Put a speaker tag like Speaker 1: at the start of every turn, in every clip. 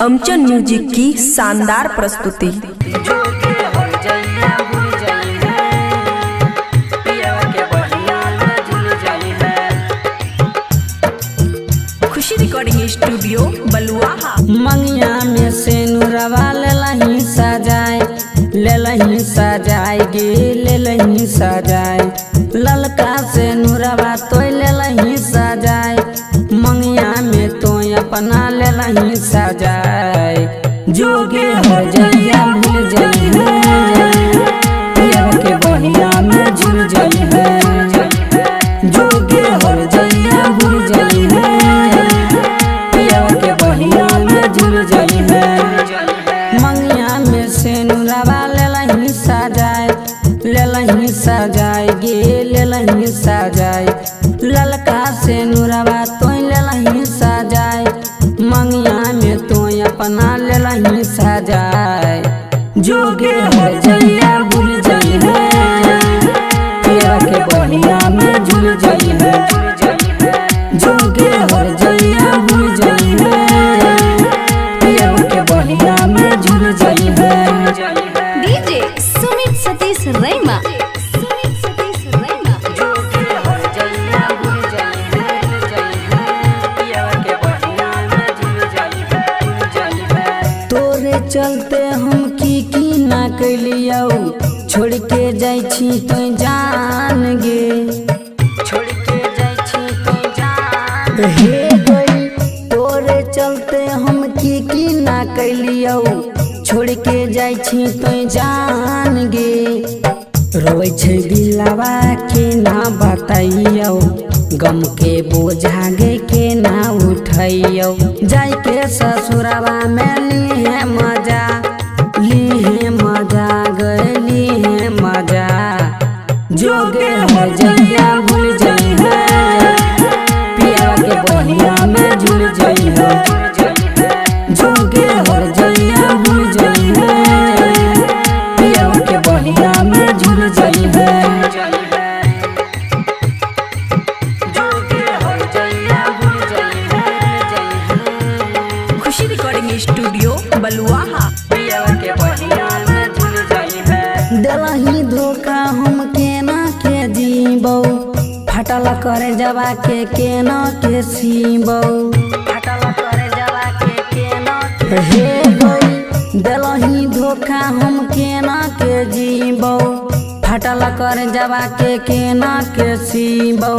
Speaker 1: अमचन music की शानदार प्रस्तुति। खुशी रिकॉर्डिंग स्टूडियो बलुआहा।
Speaker 2: मंगिया में से नुरवा लेलही सजाए, लेलही सजाए गे लेलही सजाए, ललका से नुरवा तो लेलही सजाए, मंगिया में तो अपना लेलही सजाए। जोगे हो जइया भूल जई है, पिया के बहिया में झूल जई है। जोगे हो जइया भूल जई है, पिया के बहिया में झूल जई है। मंगिया में से नुरवा लेलही सजाए, लेलही सजाए गे लेलही सजाए, ललका से नुरवा तो लेलही सजाए, मंगिया में तो अपना लेलही सजाए। जोगे हो जइया भूल जई है, पिया के बहिया में झूल जई है। जोगे हो जइया भूल जई है, पिया के बहिया में झूल जई है।
Speaker 3: डीजे सुमित सतीश रैमा।
Speaker 2: चलते हम की ना कैलियौ, छोड़ के जाइ छी तो जान गे, छोड़ के जाइ छी तो जान हे गई। तोरे चलते हम की ना कैलियौ, छोड़ के जाइ छी तो जान गे। रोई छै दिलवा के ना बताइयो, गम के बोझा गे के ना उठैयो। जाय के ससुरवा में लीहे मजा, लीहे मजा गए लीहे मजा। जोगे हो जइया भूल जई है, पिया के बहिया में झूल जई है। जोगे हो जइया भूल जई है, पिया के बहिया में झूल जई है।
Speaker 1: खुशी रिकॉर्डिंग स्टूडियो बलुआहा।
Speaker 2: देलही धोखा हम केना के जीबौ, फटल करे जवा के केना के सीबौ, फटल करे जवा के केना के हे गई। देलही धोखा हम केना के जीबौ, फटल करे जवा के केना के सीबौ।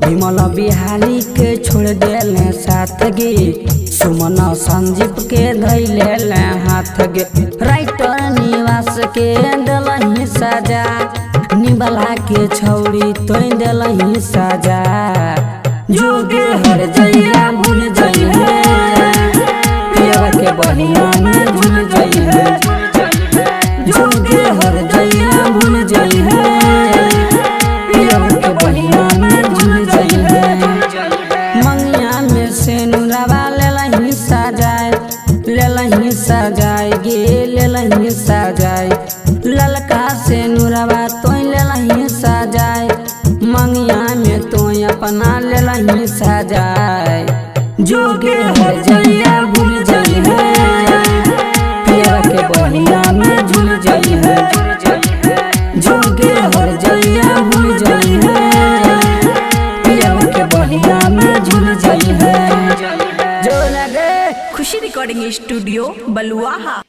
Speaker 2: विमल बिहारी के छोड़ देले साथ गे, सुमन संजीव के धैले हाथ गे। राइटर निवास के देलही सजा, निबला के छौड़ी तो देलही सजा। जोगे हर जइया भूल जई है, पिया के बहिया में झूल जई है। जोगे हर जइया भूल जई है, पिया के बहिया में झूल जई है। मंगिया में से नुरवा लेलही सजाए, लेलही सजाए गे लेलही सजाए, ललका से नुरवा तो लेलही सजाए, मंगिया में तो अपना लेलही सजाए। जोगे हो जइया भूल जई है, पिया के बहिया में झूल जई है। जोगे हो जइया भूल जई है, पिया के बहिया में झूल जई है। जो लगे
Speaker 1: खुशी रिकॉर्डिंग स्टूडियो बलुआहा।